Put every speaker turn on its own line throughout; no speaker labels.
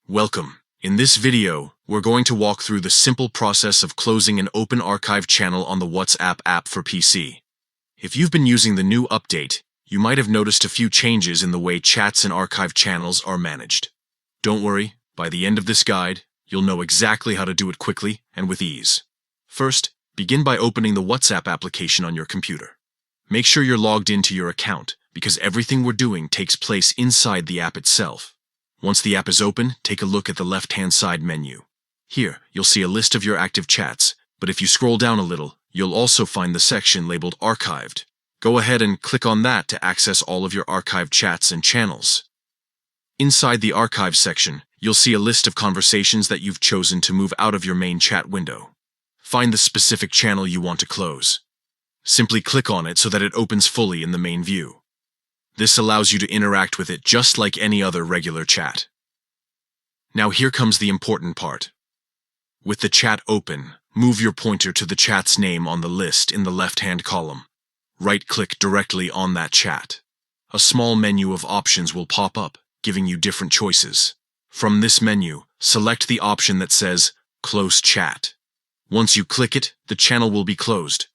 Welcome. In this video, we're going to walk through the simple process of closing an open archive channel on the WhatsApp app for PC. If you've been using the new update, you might have noticed a few changes in the way chats and archive channels are managed. Don't worry, by the end of this guide, you'll know exactly how to do it quickly and with ease. First, begin by opening the WhatsApp application on your computer. Make sure you're logged into your account, because everything we're doing takes place inside the app itself. Once the app is open, take a look at the left-hand side menu. Here, you'll see a list of your active chats, but if you scroll down a little, you'll also find the section labeled Archived. Go ahead and click on that to access all of your archived chats and channels. Inside the Archive section, you'll see a list of conversations that you've chosen to move out of your main chat window. Find the specific channel you want to close. Simply click on it so that it opens fully in the main view. This allows you to interact with it just like any other regular chat. Now here comes the important part. With the chat open, move your pointer to the chat's name on the list in the left-hand column. Right-click directly on that chat. A small menu of options will pop up, giving you different choices. From this menu, select the option that says Close Chat. Once you click it, the channel will be closed,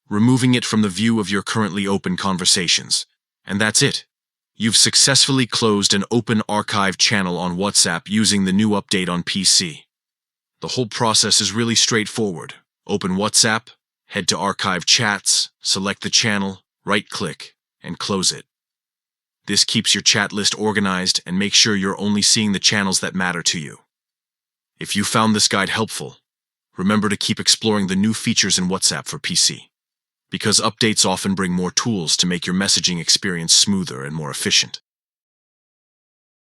removing it from the view of your currently open conversations. And that's it. You've successfully closed an open archive channel on WhatsApp using the new update on PC. The whole process is really straightforward. Open WhatsApp, head to Archive Chats, select the channel, right-click, and close it. This keeps your chat list organized and makes sure you're only seeing the channels that matter to you. If you found this guide helpful, remember to keep exploring the new features in WhatsApp for PC, because updates often bring more tools to make your messaging experience smoother and more efficient.